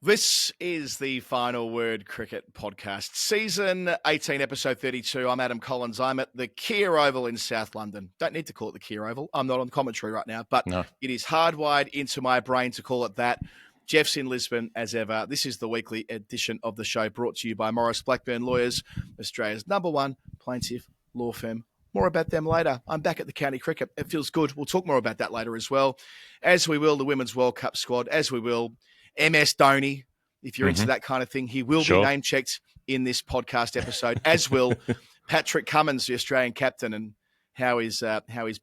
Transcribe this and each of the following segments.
This is the Final Word Cricket Podcast, Season 18, Episode 32. I'm Adam Collins. I'm at the Kia Oval in South London. Don't need to call it the Kia Oval. I'm not on commentary right now, but It is hardwired into my brain to call it that. Jeff's in Lisbon, as ever. This is the weekly edition of the show brought to you by Maurice Blackburn Lawyers, Australia's #1 plaintiff law firm. More about them later. I'm back at the county cricket. It feels good. We'll talk more about that later as well, as we will the Women's World Cup squad, as we will MS Dhoni. If you're into that kind of thing, he will be name-checked in this podcast episode, as will Patrick Cummins, the Australian captain, and how his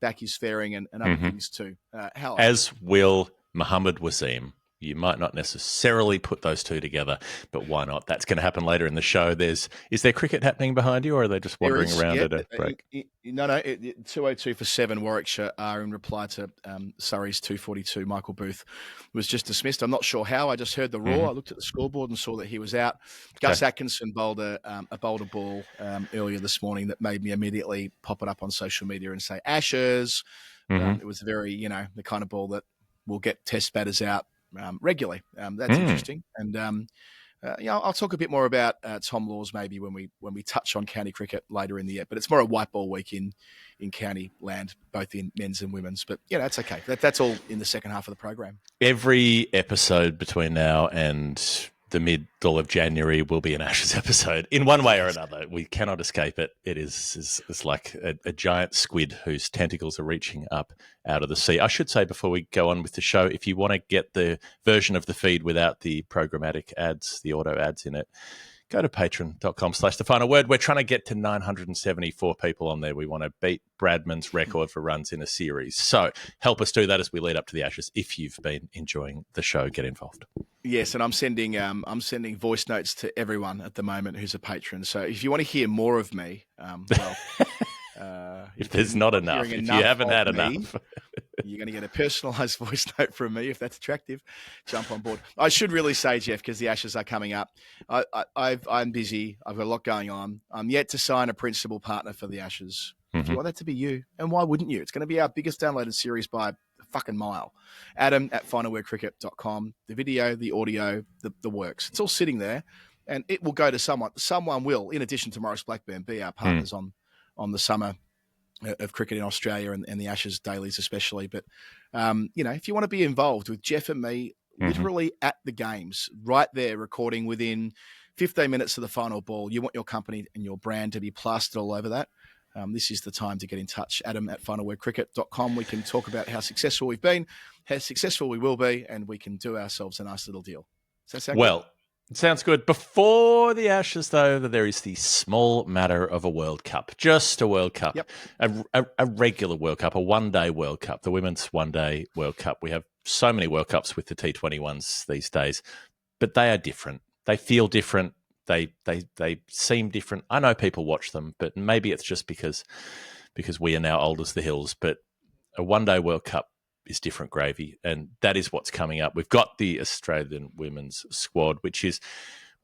back is faring and other things too. As will Mohammed Wasim. You might not necessarily put those two together, but why not? That's going to happen later in the show. Is there cricket happening behind you, or are they just wandering around at a break? No. 202 for 7, Warwickshire are in reply to Surrey's 242. Michael Booth was just dismissed. I'm not sure how. I just heard the roar. I looked at the scoreboard and saw that he was out. Gus Atkinson bowled a ball earlier this morning that made me immediately pop it up on social media and say Ashes. It was very, the kind of ball that will get test batters out regularly. That's interesting. And I'll talk a bit more about Tom Laws maybe when we touch on county cricket later in the year. But it's more a white ball week in county land, both in men's and women's. But that's okay. That's all in the second half of the program. Every episode between now and the middle of January will be an Ashes episode in one way or another. We cannot escape it. It's like a giant squid whose tentacles are reaching up out of the sea. I should say before we go on with the show, if you want to get the version of the feed without the programmatic ads, the auto ads in it, go to patreon.com/thefinalword. We're trying to get to 974 people on there. We want to beat Bradman's record for runs in a series. So help us do that as we lead up to the Ashes. If you've been enjoying the show, get involved. Yes, and I'm sending voice notes to everyone at the moment who's a patron. So if you want to hear more of me, if there's not enough, if you haven't had enough, you're going to get a personalised voice note from me. If that's attractive, jump on board. I should really say, Jeff, because the Ashes are coming up. I'm busy. I've got a lot going on. I'm yet to sign a principal partner for the Ashes. If you want that to be you, and why wouldn't you? It's going to be our biggest downloaded series by a fucking mile. Adam at finalwordcricket.com. The video, the audio, the works. It's all sitting there, and it will go to someone. Someone will, in addition to Maurice Blackburn, be our partners on the summer of cricket in Australia and the Ashes dailies especially. But, if you want to be involved with Jeff and me, literally at the games, right there, recording within 15 minutes of the final ball, you want your company and your brand to be plastered all over that. This is the time to get in touch. Adam at finalwordcricket.com. We can talk about how successful we've been, how successful we will be, and we can do ourselves a nice little deal. Does that sound good? It sounds good. Before the Ashes, though, there is the small matter of a World Cup. Just a World Cup. Yep. A regular World Cup, a one-day World Cup, the Women's One-Day World Cup. We have so many World Cups with the T20 ones these days, but they are different. They feel different. They seem different. I know people watch them, but maybe it's just because we are now old as the hills. But a one-day World Cup is different gravy, and that is what's coming up. We've got the Australian women's squad, which is,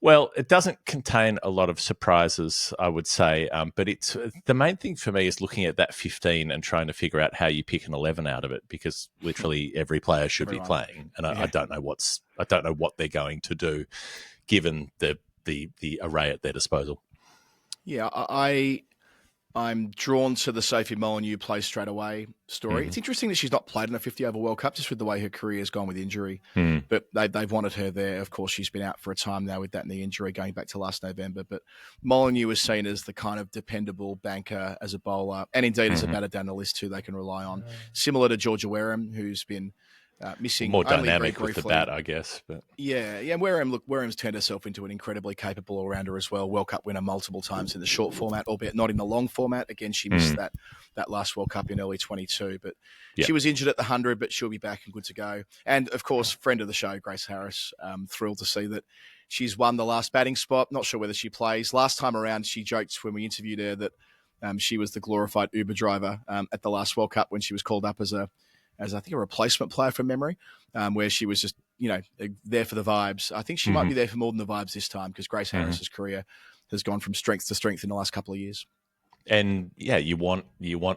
it doesn't contain a lot of surprises, I would say, but it's the main thing for me is looking at that 15 and trying to figure out how you pick an 11 out of it, because literally every player should be playing, and I don't know what they're going to do, given the array at their disposal. Yeah, I'm drawn to the Sophie Molyneux play straight away story. It's interesting that she's not played in a 50-over World Cup, just with the way her career has gone with injury. But they've wanted her there. Of course, she's been out for a time now with that knee injury going back to last November. But Molyneux is seen as the kind of dependable banker as a bowler, and indeed as a batter down the list who they can rely on. Similar to Georgia Wareham, who's been missing more only dynamic very with the briefly. bat, I guess. But yeah. Wareham's turned herself into an incredibly capable all-rounder as well. World Cup winner multiple times in the short format, albeit not in the long format. Again, she missed that last World Cup in early 22, but she was injured at the 100, but she'll be back and good to go. And of course, friend of the show, Grace Harris. Thrilled to see that she's won the last batting spot. Not sure whether she plays. Last time around, she joked when we interviewed her that she was the glorified Uber driver at the last World Cup when she was called up as I think a replacement player from memory, where she was just, there for the vibes. I think she might be there for more than the vibes this time, because Grace Harris's career has gone from strength to strength in the last couple of years. And yeah, you want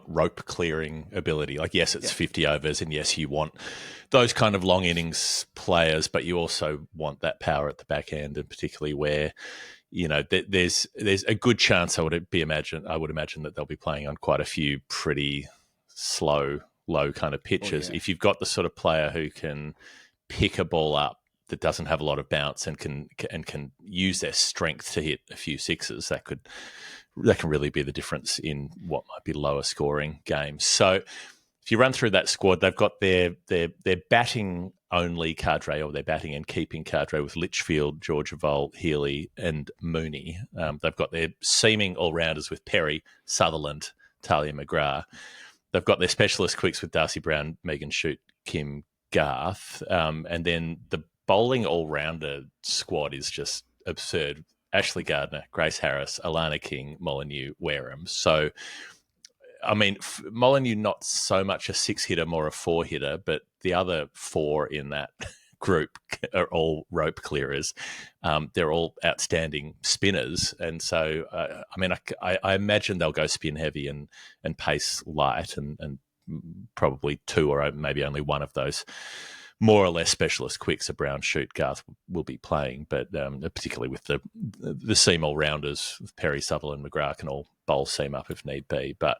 rope clearing ability. Like, yes, it's 50 overs, and yes, you want those kind of long innings players, but you also want that power at the back end, and particularly where, you know, there's a good chance I would imagine that they'll be playing on quite a few pretty slow, low kind of pitches. If you've got the sort of player who can pick a ball up that doesn't have a lot of bounce and can use their strength to hit a few sixes, that can really be the difference in what might be lower scoring games. So if you run through that squad, they've got their batting only cadre, or their batting and keeping cadre, with Litchfield, Georgieville, Healy and Mooney. They've got their seaming all-rounders with Perry, Sutherland, Talia McGrath. They've got their specialist quicks with Darcy Brown, Megan Shute, Kim Garth. And then the bowling all-rounder squad is just absurd. Ashley Gardner, Grace Harris, Alana King, Molyneux, Wareham. So, I mean, Molyneux not so much a six-hitter, more a four-hitter, but the other four in that group are all rope clearers. They're all outstanding spinners. And so, I mean, I imagine they'll go spin heavy and pace light, and probably two or maybe only one of those more or less specialist quicks, a Brown, Shute, Garth will be playing, but particularly with the seam all-rounders, Perry, Sutherland, McGrath can all bowl seam up if need be. But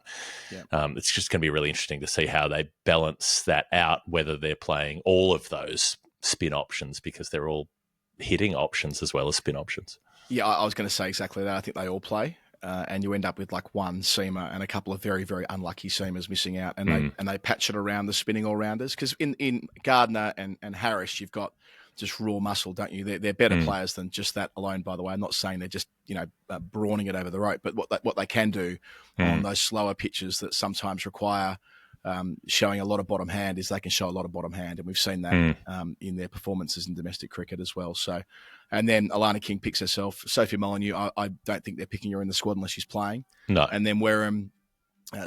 it's just going to be really interesting to see how they balance that out, whether they're playing all of those spin options, because they're all hitting options as well as spin options. Yeah, I was going to say exactly that. I think they all play. And you end up with like one seamer and a couple of very, very unlucky seamers missing out, and they patch it around the spinning all-rounders. Because in Gardner and Harris, you've got just raw muscle, don't you? They're better players than just that alone, by the way. I'm not saying they're just, brawning it over the rope, but what they can do on those slower pitches that sometimes require showing a lot of bottom hand is they can show a lot of bottom hand, and we've seen that in their performances in domestic cricket as well. So, and then Alana King picks herself. Sophie Molyneux, I don't think they're picking her in the squad unless she's playing. No. And then Wareham,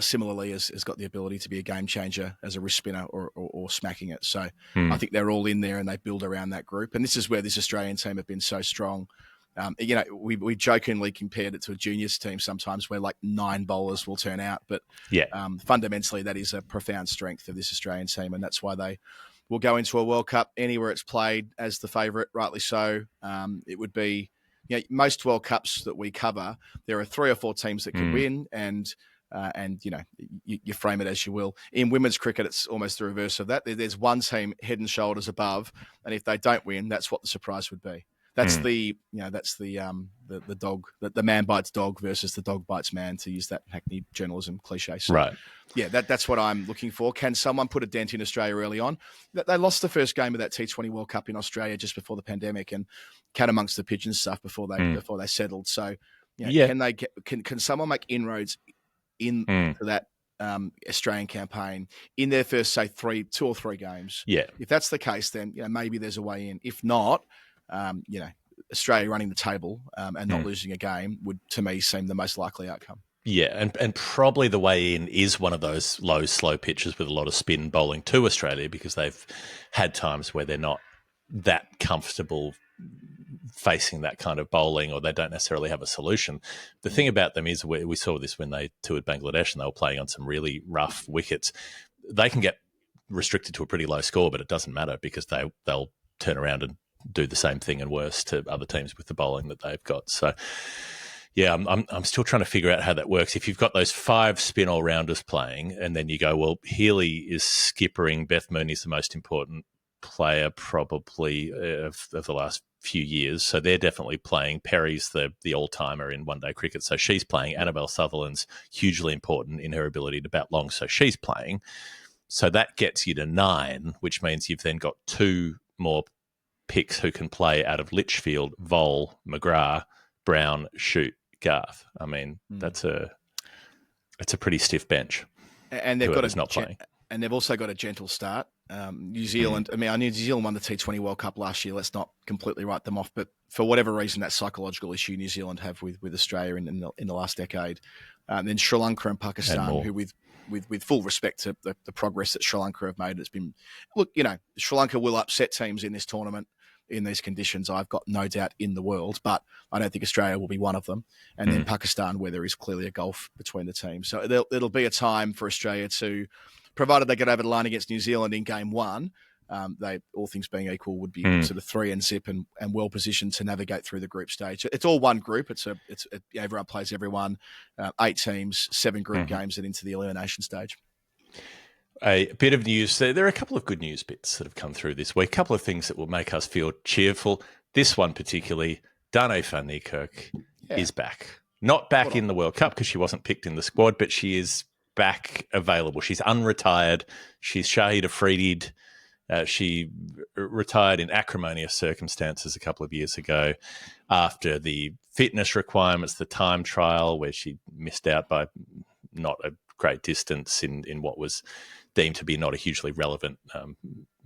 similarly, has got the ability to be a game changer as a wrist spinner or smacking it. So I think they're all in there, and they build around that group. And this is where this Australian team have been so strong. We jokingly compared it to a juniors team sometimes, where like 9 bowlers will turn out. But fundamentally, that is a profound strength of this Australian team, and that's why they will go into a World Cup anywhere it's played as the favourite, rightly so. It would be, most World Cups that we cover, there are 3 or 4 teams that can win, and you frame it as you will. In women's cricket, it's almost the reverse of that. There's one team head and shoulders above, and if they don't win, that's what the surprise would be. That's the dog, the man bites dog versus the dog bites man, to use that hackneyed journalism cliche. So, right. Yeah, that's what I'm looking for. Can someone put a dent in Australia early on? They lost the first game of that T20 World Cup in Australia just before the pandemic, and cat amongst the pigeons stuff before they settled. So, can someone make inroads into that Australian campaign in their first, say, 2 or 3 games? Yeah. If that's the case, then maybe there's a way in. If not, Australia running the table and not losing a game would, to me, seem the most likely outcome. Yeah, and probably the way in is one of those low, slow pitches with a lot of spin bowling to Australia, because they've had times where they're not that comfortable facing that kind of bowling, or they don't necessarily have a solution. The thing about them is, we saw this when they toured Bangladesh and they were playing on some really rough wickets. They can get restricted to a pretty low score, but it doesn't matter, because they'll turn around and do the same thing and worse to other teams with the bowling that they've got. So, yeah, I'm still trying to figure out how that works. If you've got those 5 spin all-rounders playing, and then you go, well, Healy is skippering, Beth Mooney's the most important player probably of the last few years, so they're definitely playing. Perry's the all-timer in one-day cricket, so she's playing. Annabelle Sutherland's hugely important in her ability to bat long, so she's playing. So that gets you to 9, which means you've then got 2 more picks who can play out of Litchfield, Vole, McGrath, Brown, Shute, Garth. I mean, it's a pretty stiff bench. And they've and they've also got a gentle start. New Zealand, I knew New Zealand won the T20 World Cup last year. Let's not completely write them off, but for whatever reason, that psychological issue New Zealand have with Australia in the last decade. Then Sri Lanka and Pakistan, who with full respect to the progress that Sri Lanka have made, it's been, Sri Lanka will upset teams in this tournament. in these conditions, I've got no doubt in the world, but I don't think Australia will be one of them. And then Pakistan, where there is clearly a gulf between the teams. So it'll be a time for Australia to, provided they get over the line against New Zealand in game one, they, all things being equal, would be sort of 3-0 and well positioned to navigate through the group stage. It's all one group. Everyone plays everyone. 8 teams, 7 group games, and into the elimination stage. A bit of news. There are a couple of good news bits that have come through this week. A couple of things that will make us feel cheerful. This one particularly, Dane van Niekerk is back. Not back in the World Cup because she wasn't picked in the squad, but she is back available. She's unretired. She's Shahid Afridi'd. She retired in acrimonious circumstances a couple of years ago after the fitness requirements, the time trial, where she missed out by not a great distance in what was deemed to be not a hugely relevant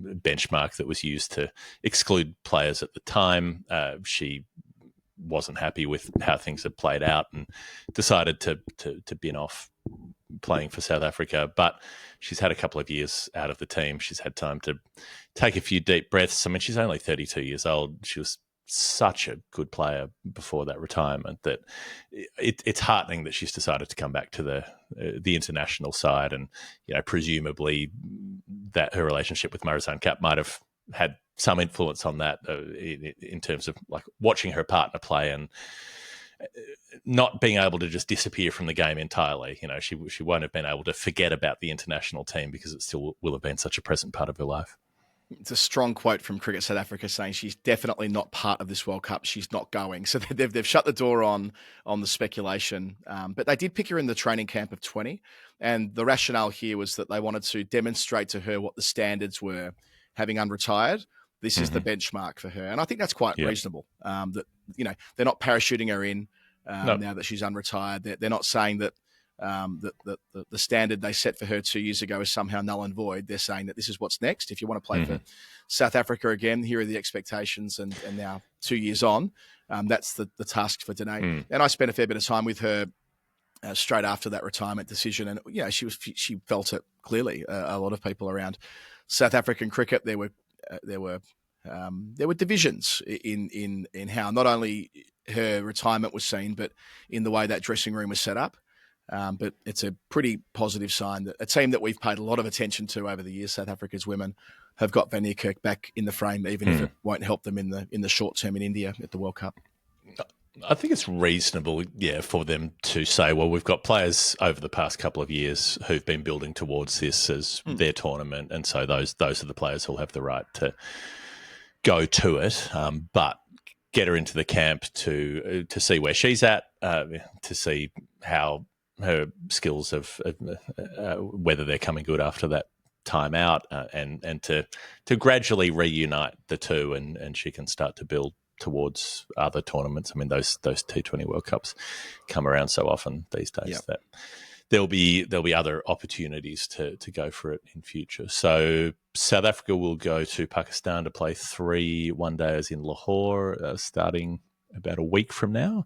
benchmark that was used to exclude players at the time. She wasn't happy with how things had played out and decided to bin off playing for South Africa, but she's had a couple of years out of the team. She's had time to take a few deep breaths. I mean, she's only 32 years old. She was such a good player before that retirement that it's heartening that she's decided to come back to the international side, and presumably that her relationship with Marizanne Kapp might have had some influence on that in terms of like watching her partner play and not being able to just disappear from the game entirely. She won't have been able to forget about the international team because it still will have been such a present part of her life. It's a strong quote from Cricket South Africa saying she's definitely not part of this World Cup. She's not going. So they've shut the door on the speculation. But they did pick her in the training camp of 20. And the rationale here was that they wanted to demonstrate to her what the standards were, having unretired. This is the benchmark for her. And I think that's quite reasonable. That they're not parachuting her in now that she's unretired. They're not saying that the standard they set for her 2 years ago is somehow null and void. They're saying that this is what's next. If you want to play for South Africa again, here are the expectations. And now 2 years on, that's the task for Dane. And I spent a fair bit of time with her straight after that retirement decision. And, she felt it clearly. A lot of people around South African cricket, there were divisions in how not only her retirement was seen, but in the way that dressing room was set up. But it's a pretty positive sign that a team that we've paid a lot of attention to over the years, South Africa's women, have got Van Niekerk back in the frame, even if it won't help them in the short term in India at the World Cup. I think it's reasonable, for them to say, well, we've got players over the past couple of years who've been building towards this as their tournament, and so those are the players who'll have the right to go to it. But get her into the camp to see where she's at, to see how her skills of whether they're coming good after that time out, and to gradually reunite the two, and she can start to build towards other tournaments. I mean, those T20 World Cups come around so often these days that there'll be other opportunities to go for it in future. So South Africa will go to Pakistan to play 3 one-dayers in Lahore, starting about a week from now.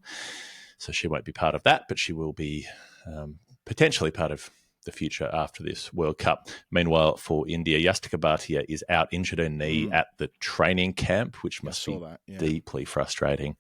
So she won't be part of that, but she will be potentially part of the future after this World Cup. Meanwhile, for India, Yastika Bhatia is out, injured her knee at the training camp, which must be deeply frustrating.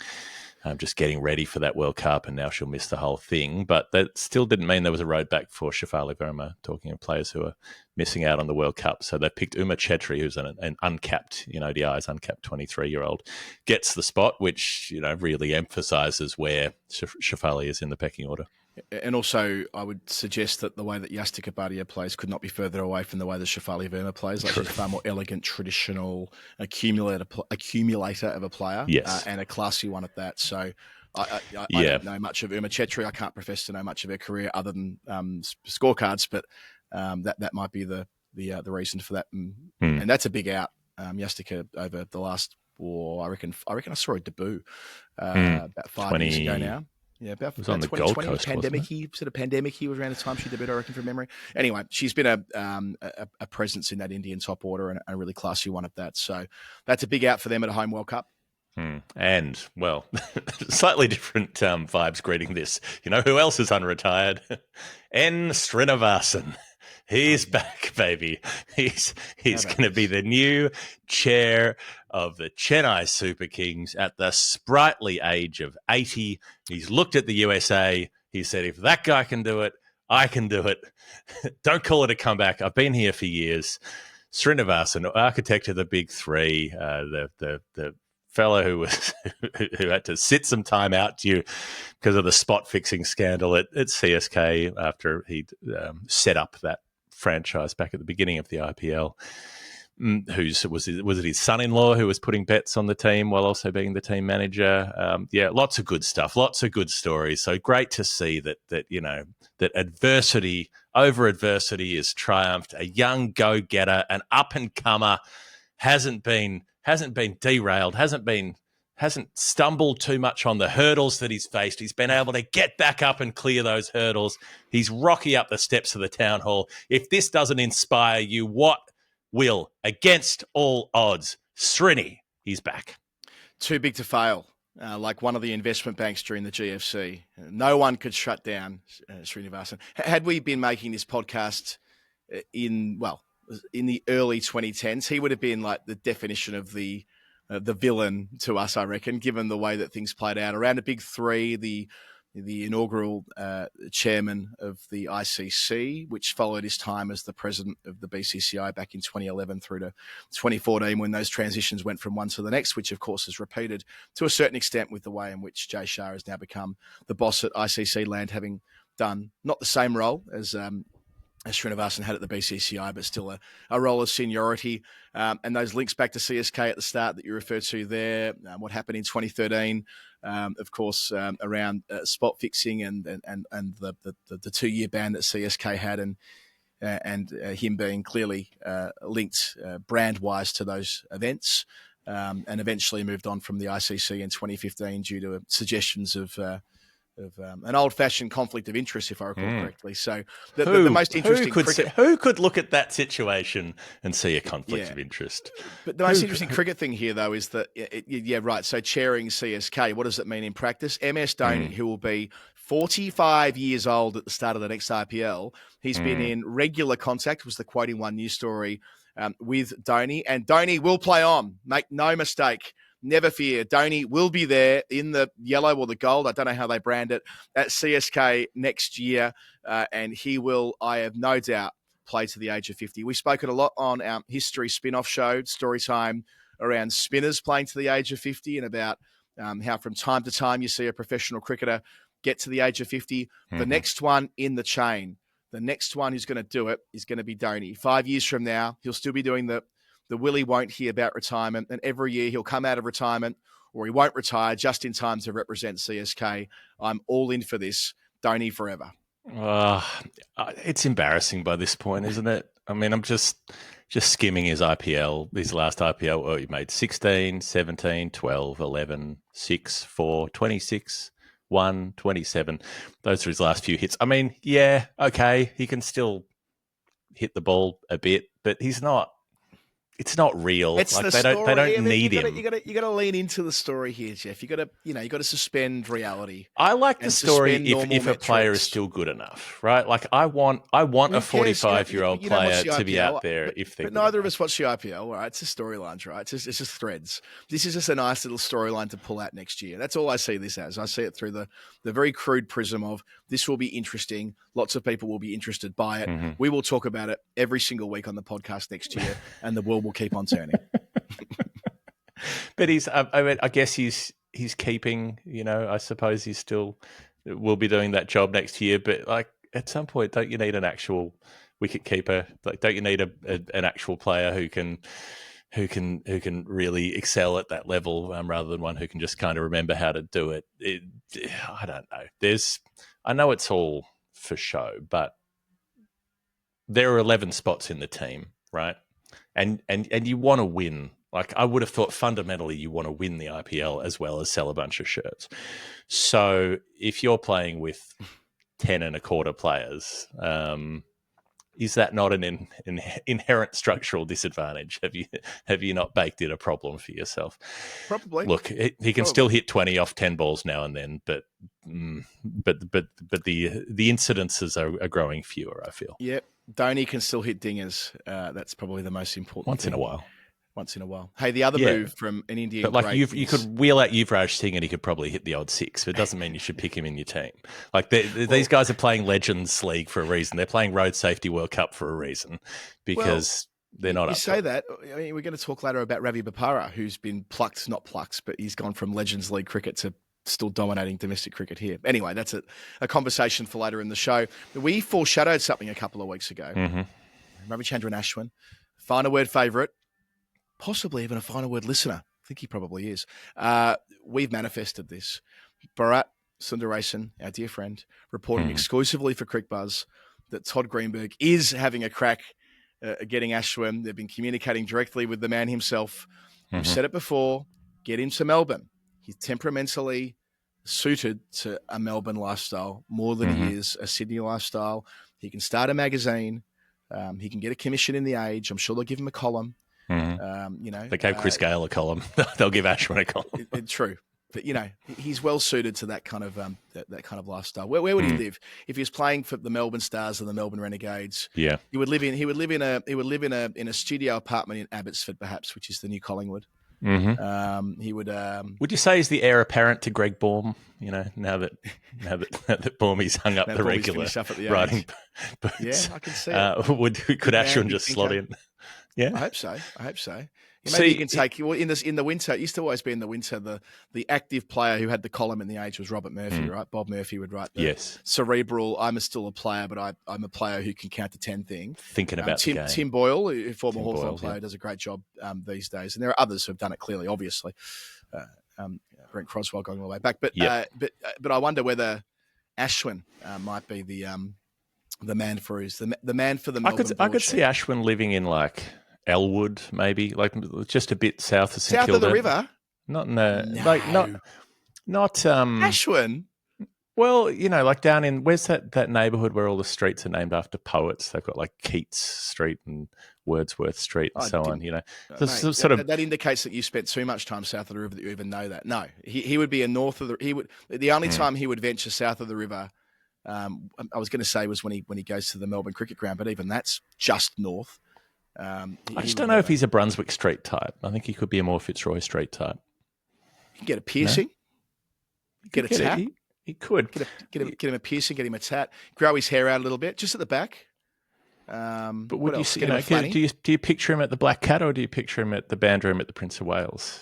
Just getting ready for that World Cup, and now she'll miss the whole thing. But that still didn't mean there was a road back for Shafali Verma, talking of players who are missing out on the World Cup. So they picked Uma Chetri, who's an uncapped in ODIs, uncapped 23-year-old, gets the spot, which really emphasises where Shafali is in the pecking order. And also, I would suggest that the way that Yastika Bhatia plays could not be further away from the way that Shafali Verma plays. She's a far more elegant, traditional accumulator of a player, and a classy one at that. So I don't know much of Uma Chetri. I can't profess to know much of her career other than scorecards, but that might be the reason for that. And that's a big out, Yastika, over the last war. I reckon I saw a debut about 5 years ago now. Yeah, about it was on the Gold Coast, pandemic-y, sort of pandemic-y was around the time she debuted, I reckon, from memory. Anyway, she's been a presence in that Indian top order, and a really classy one at that. So that's a big out for them at a home World Cup. And, well, slightly different vibes greeting this. You know who else is unretired? N Srinivasan, He's back, baby. He's going to be the new chair of the Chennai Super Kings at the sprightly age of 80. He's looked at the USA. He said, if that guy can do it, I can do it. Don't call it a comeback. I've been here for years. Srinivasan, architect of the big three, the fellow who had to sit some time out due because of the spot fixing scandal at CSK after he set up that franchise back at the beginning of the IPL. Was it his son-in-law who was putting bets on the team while also being the team manager? Lots of good stuff, lots of good stories. So great to see that adversity over adversity is triumphed. A young go-getter, an up-and-comer, hasn't been derailed, hasn't stumbled too much on the hurdles that he's faced. He's been able to get back up and clear those hurdles. He's rocky up the steps of the town hall. If this doesn't inspire you, what will? Against all odds, Srini, he's back. Too big to fail, like one of the investment banks during the GFC. No one could shut down Srinivasan. Had we been making this podcast in the early 2010s, he would have been like the definition of the villain to us, I reckon, given the way that things played out around a big three, the inaugural chairman of the ICC, which followed his time as the president of the BCCI back in 2011 through to 2014, when those transitions went from one to the next, which of course is repeated to a certain extent with the way in which Jay Shah has now become the boss at ICC land, having done not the same role as Srinivasan had at the BCCI, but still a role of seniority. And those links back to CSK at the start that you referred to there, what happened in 2013, of course, around spot fixing and the 2-year ban that CSK had, and him being clearly linked brand-wise to those events, and eventually moved on from the ICC in 2015 due to suggestions of an old-fashioned conflict of interest, if I recall correctly. So the most interesting who could look at that situation and see a conflict of interest? But the most interesting cricket thing here, though, is that right. So chairing CSK, what does it mean in practice? MS Dhoni, who will be 45 years old at the start of the next IPL, he's been in regular contact. Was the quote in one news story with Dhoni, and Dhoni will play on. Make no mistake. Never fear. Dhoni will be there in the yellow or the gold. I don't know how they brand it at CSK next year. And he will, I have no doubt, play to the age of 50. We've spoken a lot on our history spin-off show, Storytime, around spinners playing to the age of 50 and about how from time to time you see a professional cricketer get to the age of 50. Mm-hmm. The next one in the chain, the next one who's going to do it is going to be Dhoni. 5 years from now, he'll still be doing the Willie won't hear about retirement, and every year he'll come out of retirement or he won't retire just in time to represent CSK. I'm all in for this. Dhoni forever. It's embarrassing by this point, isn't it? I mean, I'm just skimming his last IPL. Oh, he made 16, 17, 12, 11, 6, 4, 26, 1, 27. Those are his last few hits. I mean, yeah, okay, he can still hit the ball a bit, but he's not. It's not real. It's like the they story. don't need him. You got to lean into the story here, Jeff. You got to suspend reality. I like the story if a player is still good enough, right? Like I want a 45-year-old player to be out there if they. But neither of us watch the IPL, right? It's just storylines, right? It's just threads. This is just a nice little storyline to pull out next year. That's all I see this as. I see it through the very crude prism of this will be interesting. Lots of people will be interested by it. Mm-hmm. We will talk about it every single week on the podcast next year, and the world will keep on turning. But I guess he's keeping, I suppose he still will be doing that job next year. But like at some point, don't you need an actual wicket keeper? Like, don't you need an actual player who can really excel at that level rather than one who can just kind of remember how to do it? I don't know. I know it's all for show, but there are 11 spots in the team, right? And you want to win. Like I would have thought fundamentally you want to win the IPL as well as sell a bunch of shirts. So if you're playing with 10 and a quarter players, is that not an inherent structural disadvantage? Have you not baked in a problem for yourself? Probably. Look, he can still hit 20 off 10 balls now and then, but the incidences are growing fewer, I feel. Yep. Dhoni can still hit dingers. That's probably the most important Once thing. Once in a while. Hey, the other move from an Indian but like great you could wheel out Yuvraj Singh and he could probably hit the odd six, but it doesn't mean you should pick him in your team. Like these guys are playing Legends League for a reason. They're playing Road Safety World Cup for a reason because they're not. You up say for that. I mean, we're going to talk later about Ravi Bopara, who's been not plucked, but he's gone from Legends League cricket to still dominating domestic cricket here. Anyway, that's a conversation for later in the show. We foreshadowed something a couple of weeks ago. Ravichandran Ashwin, final word favourite, possibly even a final word listener. I think he probably is. We've manifested this. Bharat Sundaresan, our dear friend, reporting exclusively for CricBuzz that Todd Greenberg is having a crack at getting Ashwin. They've been communicating directly with the man himself. We've said it before, get him to Melbourne. He's temperamentally suited to a Melbourne lifestyle more than he is a Sydney lifestyle. He can start a magazine. He can get a commission in The Age. I'm sure they'll give him a column. They gave Chris Gale a column. They'll give Ashwin a column. True, but he's well suited to that kind of that kind of lifestyle. Where would he live if he was playing for the Melbourne Stars and the Melbourne Renegades? Yeah, he would live in a studio apartment in Abbotsford, perhaps, which is the new Collingwood. He would. Would you say he's the heir apparent to Greg Baum? Now that Baumy's hung up the regular riding boots. Yeah, I can see. Could Ashwin just slot in? Yeah, I hope so. Maybe you can take in the winter. It used to always be in the winter. The active player who had the column in The Age was Robert Murphy, right? Bob Murphy would write the cerebral. I'm still a player, but I'm a player who can count to 10 thing. Thinking about the game. Tim Boyle, a former Hawthorn player, does a great job these days, and there are others who have done it clearly. Obviously, Brent Croswell going all the way back, but I wonder whether Ashwin might be the man for the man for the Melbourne. I could see Ashwin living in like Elwood, maybe, like just a bit south of St Kilda. South of the river? Not in the not Ashwin. Well, like down in where's that neighbourhood where all the streets are named after poets? They've got like Keats Street and Wordsworth Street and so on. That indicates that you spent too much time south of the river that you even know that. No, he would be a north of the only time he would venture south of the river. I was going to say was when he goes to the Melbourne Cricket Ground, but even that's just north. I just don't know if he's a Brunswick Street type. I think he could be a more Fitzroy Street type. You can get a piercing, get a tat. He could get him a piercing, get him a tat, grow his hair out a little bit, just at the back. But would you see? Do you picture him at the Black Cat or do you picture him at the Band Room at the Prince of Wales?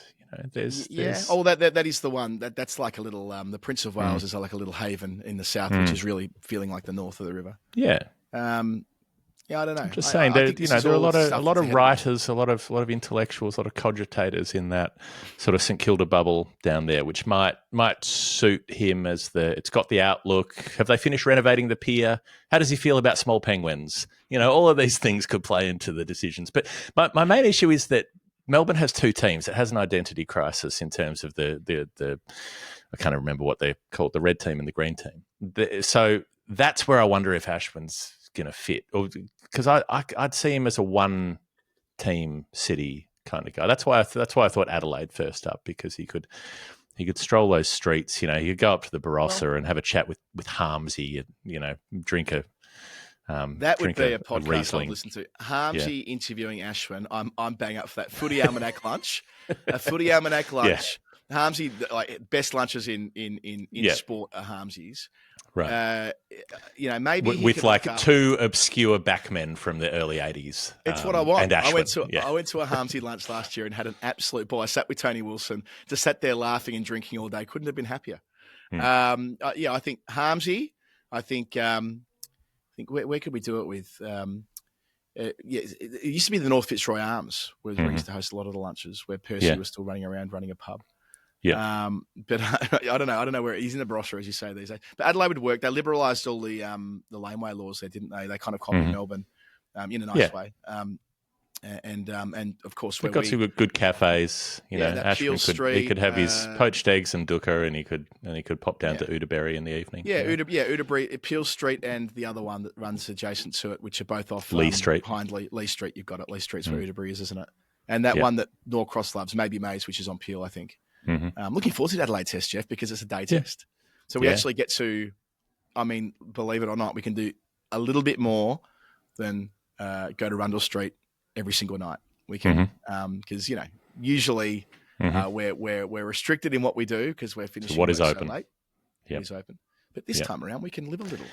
There's Oh, that is the one. That's like a little. The Prince of Wales is like a little haven in the south, which is really feeling like the north of the river. Yeah. Yeah, I don't know. I'm just saying there are a lot of writers, a lot of intellectuals, a lot of cogitators in that sort of St Kilda bubble down there, which might suit him as it's got the outlook. Have they finished renovating the pier? How does he feel about small penguins? All of these things could play into the decisions. But my main issue is that Melbourne has two teams. It has an identity crisis in terms of the I can't remember what they're called, the red team and the green team. So that's where I wonder if Ashwin's going to fit, because I'd see him as a one-team city kind of guy. That's why I thought Adelaide first up, because he could stroll those streets. He could go up to the Barossa and have a chat with Harmsy, and drink a. That would be a podcast I'd listen to. Harmsy interviewing Ashwin. I'm bang up for that. Footy Almanac lunch, a Footy Almanac lunch. Yeah. Harmsy, like best lunches in sport are Harmsy's. Right. Maybe with like two obscure backmen from the early 80s. It's what I want. And Ashwin. I went to a Harmsy lunch last year and had an absolute ball. I sat with Tony Wilson, just sat there laughing and drinking all day. Couldn't have been happier. I think Harmsy. I think where could we do it with? It used to be the North Fitzroy Arms, where we used to host a lot of the lunches, where Percy was still running around running a pub. Yeah. But I don't know where he's in the Barossa, as you say these days. But Adelaide would work. They liberalised all the laneway laws there, didn't they? They kind of copied Melbourne in a nice way. And of course, we've got some good cafes. Ashwin could have his poached eggs and dukkha, and he could pop down to Udaberry in the evening. Udaberry, Peel Street, and the other one that runs adjacent to it, which are both off Lee Street. Behind Lee Street. You've got it. Lee Street's where Udaberry is, isn't it? And that one that Norcross loves, maybe Mays, which is on Peel, I think. I'm looking forward to the Adelaide test, Jeff, because it's a day test. So we actually get to, believe it or not, we can do a little bit more than go to Rundle Street every single night. We can, because usually we're restricted in what we do because we're finishing what is so open. late. Yep. What is open, but this time around we can live a little.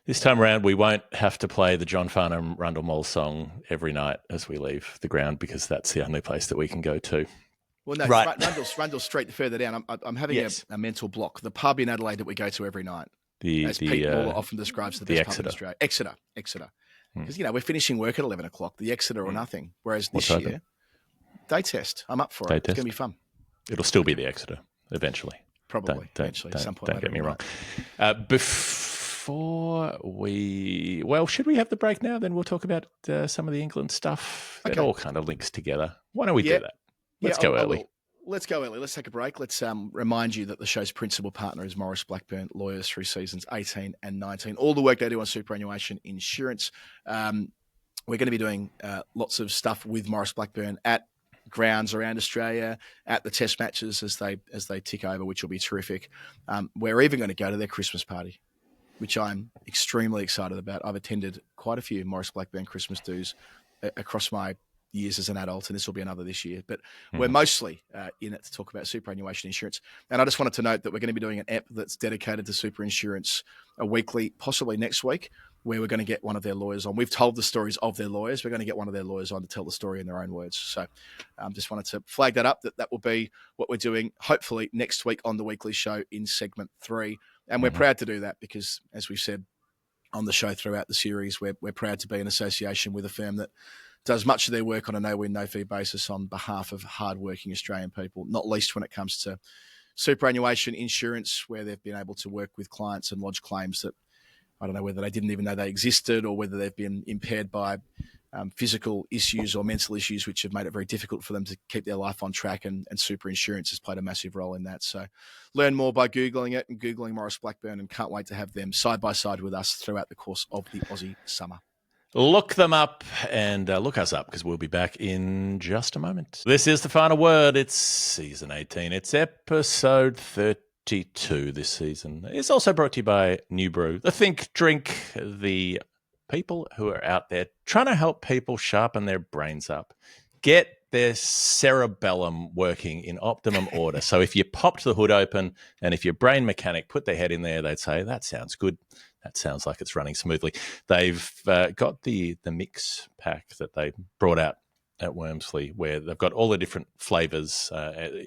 This time around, we won't have to play the John Farnham Rundle Mole song every night as we leave the ground because that's the only place that we can go to. Well, no, right. Rundle Street further down. I'm having a mental block. The pub in Adelaide that we go to every night, as Pete Moore often describes the best pub in Australia. Exeter. Because, we're finishing work at 11 o'clock, the Exeter or nothing. Whereas this year, day test. I'm up for it. It's going to be fun. It'll still be the Exeter eventually. Probably, eventually, at some point. Don't get me wrong. Should we have the break now? Then we'll talk about some of the England stuff. Okay. It all kind of links together. Why don't we do that? Let's go early. Let's go early. Let's take a break. Let's remind you that the show's principal partner is Maurice Blackburn Lawyers through seasons 18 and 19. All the work they do on superannuation insurance. We're going to be doing lots of stuff with Maurice Blackburn at grounds around Australia, at the test matches as they tick over, which will be terrific. We're even going to go to their Christmas party, which I'm extremely excited about. I've attended quite a few Maurice Blackburn Christmas dues across my years as an adult, and this will be another this year. But we're mostly in it to talk about superannuation insurance. And I just wanted to note that we're going to be doing an app that's dedicated to super insurance a weekly, possibly next week, where we're going to get one of their lawyers on. We've told the stories of their lawyers. We're going to get one of their lawyers on to tell the story in their own words. So just wanted to flag that up, that will be what we're doing, hopefully next week on the weekly show in segment 3. And we're proud to do that because, as we've said on the show throughout the series, we're proud to be in association with a firm that does much of their work on a no-win, no-fee basis on behalf of hard-working Australian people, not least when it comes to superannuation insurance, where they've been able to work with clients and lodge claims that I don't know whether they didn't even know they existed or whether they've been impaired by physical issues or mental issues, which have made it very difficult for them to keep their life on track, and super insurance has played a massive role in that. So learn more by Googling it and Googling Maurice Blackburn, and can't wait to have them side by side with us throughout the course of the Aussie summer. Look them up and look us up because we'll be back in just a moment. This is the final word. It's season 18. It's episode 32 this season. It's also brought to you by New Brew, the think drink, the people who are out there trying to help people sharpen their brains up, get their cerebellum working in optimum order. So if you popped the hood open and if your brain mechanic put their head in there, they'd say, that sounds good. That sounds like it's running smoothly. They've got the mix pack that they brought out at Wormsley, where they've got all the different flavors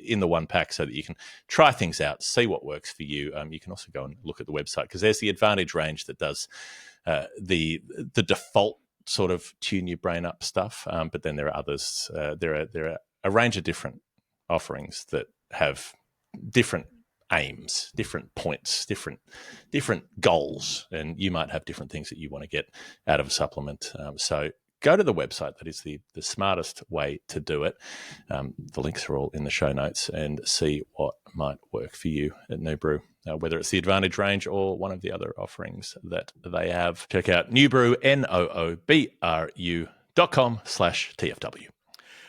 in the one pack so that you can try things out, see what works for you. You can also go and look at the website because there's the Advantage range that does the default sort of tune your brain up stuff. But then there are others. There are a range of different offerings that have different aims, different points, different goals, and you might have different things that you want to get out of a supplement. So go to the website. That is the smartest way to do it. The links are all in the show notes, and see what might work for you at New Brew, whether it's the Advantage range or one of the other offerings that they have. Check out New Brew, noobru.com/TFW.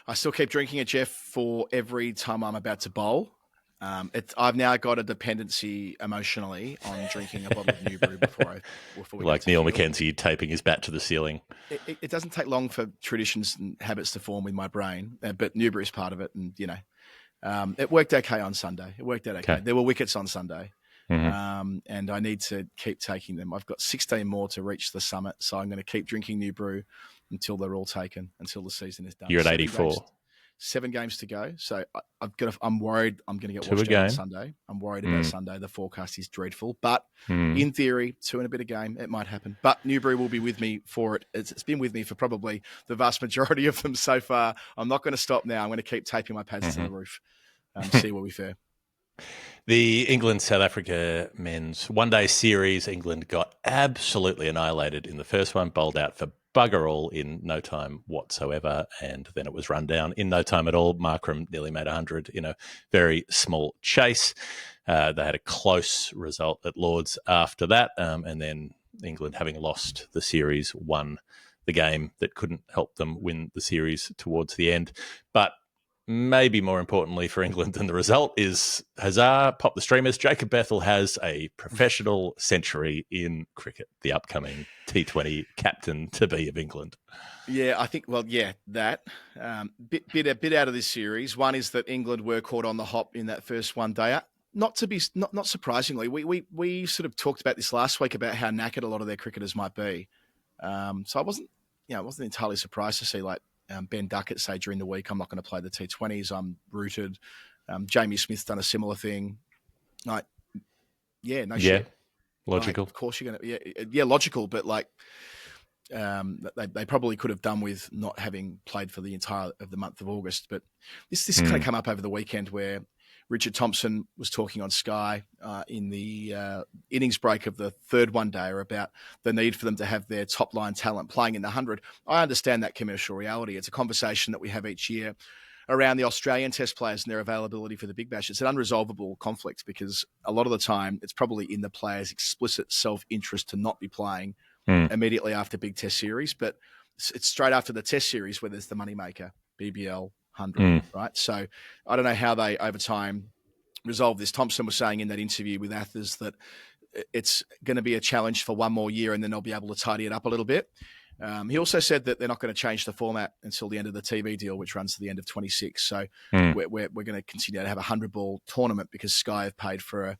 I still keep drinking it, Jeff, for every time I'm about to bowl. I've now got a dependency emotionally on drinking a bottle of New Brew before we like Neil McKenzie taping his bat to the ceiling. It doesn't take long for traditions and habits to form with my brain, but New Brew is part of it. And, it worked okay on Sunday. It worked out okay. There were wickets on Sunday. And I need to keep taking them. I've got 16 more to reach the summit, so I'm going to keep drinking New Brew until they're all taken, until the season is done. You're at 84. 7 games to go. So I'm worried I'm going to get washed out on Sunday. I'm worried about Sunday. The forecast is dreadful. But in theory, 2 and a bit a game, it might happen. But New Brew will be with me for it. It's been with me for probably the vast majority of them so far. I'm not going to stop now. I'm going to keep taping my pads to the roof. See where we fare. The England-South Africa men's one-day series, England got absolutely annihilated in the first one, bowled out for bugger all in no time whatsoever, and then it was run down in no time at all. Markram nearly made 100 in a very small chase. They had a close result at Lords after that, and then England, having lost the series, won the game that couldn't help them win the series towards the end. But maybe more importantly for England than the result is, huzzah, pop the streamers, Jacob Bethell has a professional century in cricket, the upcoming T20 captain-to-be of England. Yeah, I think, that. Bit out of this series. One is that England were caught on the hop in that first one-day. Not surprisingly, we sort of talked about this last week about how knackered a lot of their cricketers might be. So I wasn't entirely surprised to see Ben Duckett say during the week, I'm not going to play the T20s. I'm rooted. Jamie Smith's done a similar thing. Shit. Logical. Of course you're going to, logical, but they probably could have done with not having played for the entire of the month of August. But this kind of come up over the weekend where Richard Thompson was talking on Sky in the innings break of the third one-day about the need for them to have their top-line talent playing in the 100. I understand that commercial reality. It's a conversation that we have each year around the Australian Test players and their availability for the Big Bash. It's an unresolvable conflict because a lot of the time it's probably in the players' explicit self-interest to not be playing immediately after Big Test series, but it's straight after the Test series where there's the moneymaker, BBL, 100, right? So I don't know how they, over time, resolve this. Thompson was saying in that interview with Athers that it's going to be a challenge for one more year and then they'll be able to tidy it up a little bit. He also said that they're not going to change the format until the end of the TV deal, which runs to the end of 26. So we're going to continue to have a 100-ball tournament because Sky have paid for a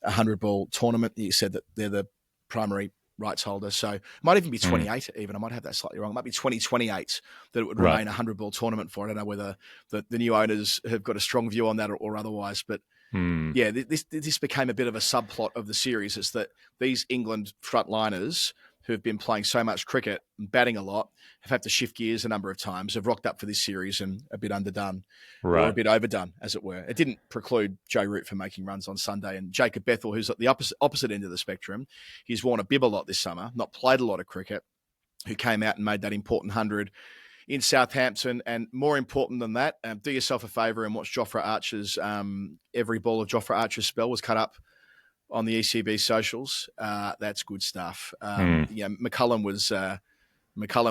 100-ball tournament. He said that they're the primary rights holder. So it might even be 28 even. I might have that slightly wrong. It might be 2028 that it would remain a 100-ball tournament for. I don't know whether the new owners have got a strong view on that or otherwise. But this became a bit of a subplot of the series is that these England frontliners who have been playing so much cricket and batting a lot have had to shift gears a number of times, have rocked up for this series and a bit underdone or a bit overdone, as it were. It didn't preclude Joe Root from making runs on Sunday. And Jacob Bethell, who's at the opposite end of the spectrum, he's worn a bib a lot this summer, not played a lot of cricket, who came out and made that important 100 in Southampton. And more important than that, do yourself a favour and watch Jofra Archer's, every ball of Jofra Archer's spell was cut up on the ECB socials. That's good stuff. McCullum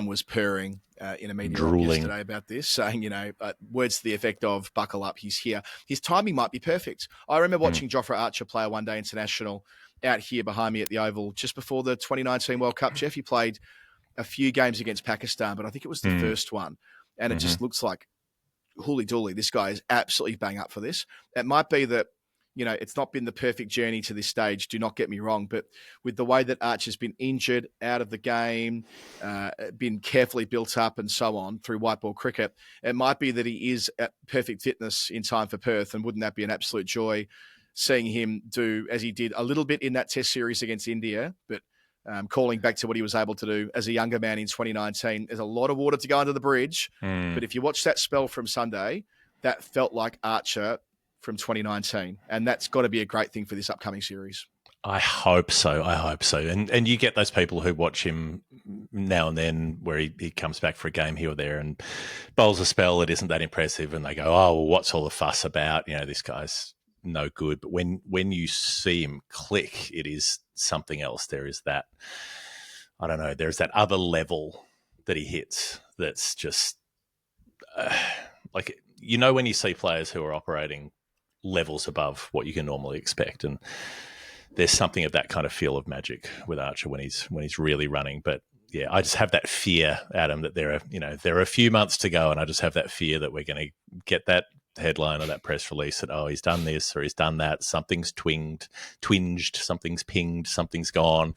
was purring in a meeting yesterday about this, saying, words to the effect of buckle up, he's here. His timing might be perfect. I remember watching Jofra Archer play a one-day international out here behind me at the Oval just before the 2019 World Cup. Jeff, he played a few games against Pakistan, but I think it was the first one. And it just looks like, holy dooly, this guy is absolutely bang up for this. It might be that, it's not been the perfect journey to this stage, do not get me wrong, but with the way that Archer's been injured, out of the game, been carefully built up and so on through white ball cricket, it might be that he is at perfect fitness in time for Perth, and wouldn't that be an absolute joy seeing him do, as he did a little bit in that Test series against India, but calling back to what he was able to do as a younger man in 2019. There's a lot of water to go under the bridge, but if you watch that spell from Sunday, that felt like Archer from 2019, and that's got to be a great thing for this upcoming series. I hope so. And you get those people who watch him now and then where he comes back for a game here or there and bowls a spell that isn't that impressive, and they go, oh, well, what's all the fuss about? This guy's no good. But when you see him click, it is something else. There is that, I don't know, there's that other level that he hits that's just when you see players who are operating levels above what you can normally expect, and there's something of that kind of feel of magic with Archer when he's really running. But yeah, I just have that fear, Adam, that there are a few months to go, and I just have that fear that we're going to get that headline or that press release that, oh, he's done this or he's done that, something's twinged, something's pinged, something's gone.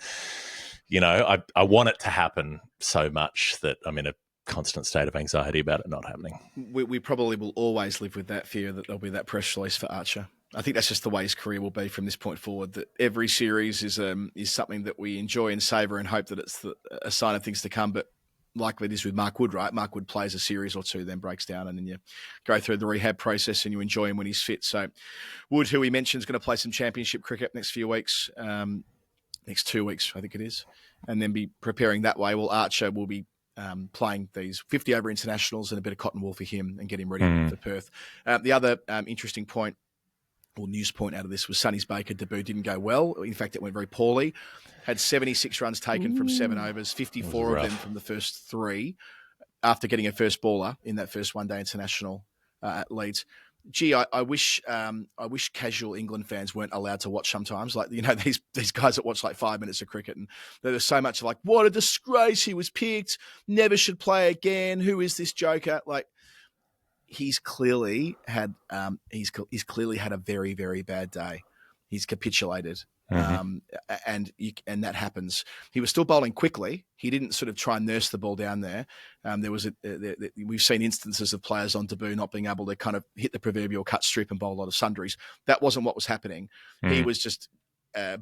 I want it to happen so much that I'm in a constant state of anxiety about it not happening. We probably will always live with that fear that there'll be that press release for Archer. I think that's just the way his career will be from this point forward, that every series is something that we enjoy and savour and hope that it's a sign of things to come. But like it is with Mark Wood, right? Mark Wood plays a series or two, then breaks down, and then you go through the rehab process and you enjoy him when he's fit. So Wood, who he mentioned, is going to play some championship cricket next few weeks, next 2 weeks, I think it is, and then be preparing that way. Well, Archer will be playing these 50-over internationals and a bit of cotton wool for him and get him ready for Perth. The other interesting point or news point out of this was Sonny Baker debut didn't go well. In fact, it went very poorly. Had 76 runs taken from 7 overs, 54 of them from the first 3 after getting a first baller in that first one-day international at Leeds. Gee, I wish casual England fans weren't allowed to watch sometimes. Like, these guys that watch like 5 minutes of cricket, and there's so much like, what a disgrace, he was picked, never should play again. Who is this joker? Like, he's clearly had he's clearly had a very, very bad day. He's capitulated. And that happens. He was still bowling quickly. He didn't sort of try and nurse the ball down there. We've seen instances of players on debut not being able to kind of hit the proverbial cut strip and bowl a lot of sundries. That wasn't what was happening. He was just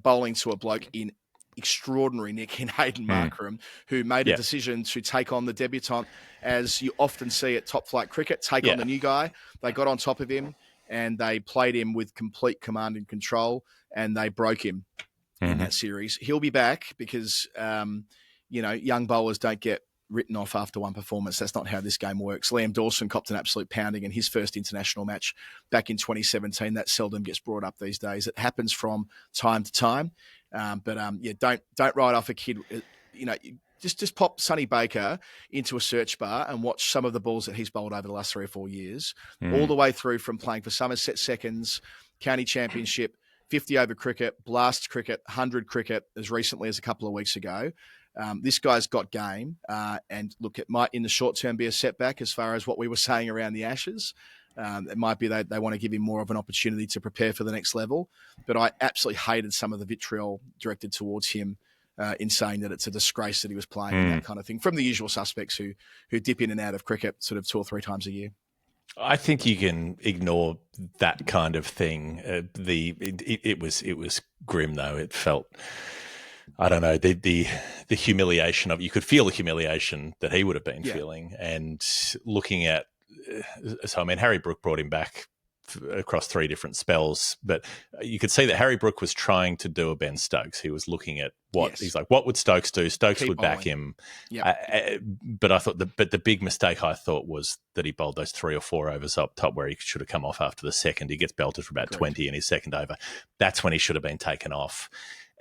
bowling to a bloke in extraordinary nick in Hayden Markram, who made a decision to take on the debutant, as you often see at top flight cricket, take on the new guy. They got on top of him and they played him with complete command and control, and they broke him in that series. He'll be back because, young bowlers don't get written off after one performance. That's not how this game works. Liam Dawson copped an absolute pounding in his first international match back in 2017. That seldom gets brought up these days. It happens from time to time. Don't write off a kid. Just pop Sonny Baker into a search bar and watch some of the balls that he's bowled over the last 3 or 4 years, all the way through from playing for Somerset Seconds, County Championship, 50-over cricket, Blast cricket, 100 cricket as recently as a couple of weeks ago. This guy's got game. And look, it might in the short term be a setback as far as what we were saying around the Ashes. It might be they want to give him more of an opportunity to prepare for the next level. But I absolutely hated some of the vitriol directed towards him in saying that it's a disgrace that he was playing and that kind of thing from the usual suspects who dip in and out of cricket sort of 2 or 3 times a year. I think you can ignore that kind of thing. It was grim though. It felt, I don't know, the humiliation of, you could feel the humiliation that he would have been feeling, and looking at. So I mean, Harry Brook brought him back across 3 different spells, but you could see that Harry Brook was trying to do a Ben Stokes. He was looking at he's like, what would Stokes do? Stokes would back him. But I thought the big mistake I thought was that he bowled those 3 or 4 overs up top where he should have come off after the second. He gets belted for about 20 in his second over. That's when he should have been taken off.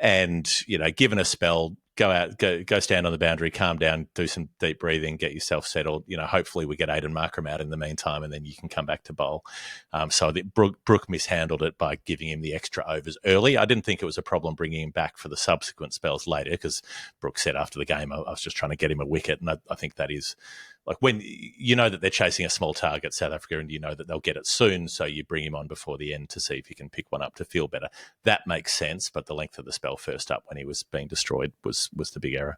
And, given a spell, go out, go stand on the boundary, calm down, do some deep breathing, get yourself settled. Hopefully we get Hayden Markram out in the meantime, and then you can come back to bowl. So that Brook mishandled it by giving him the extra overs early. I didn't think it was a problem bringing him back for the subsequent spells later, because Brook said after the game, I was just trying to get him a wicket. And I think that is, like, when you know that they're chasing a small target, South Africa, and you know that they'll get it soon, so you bring him on before the end to see if you can pick one up to feel better. That makes sense, but the length of the spell first up when he was being destroyed was the big error.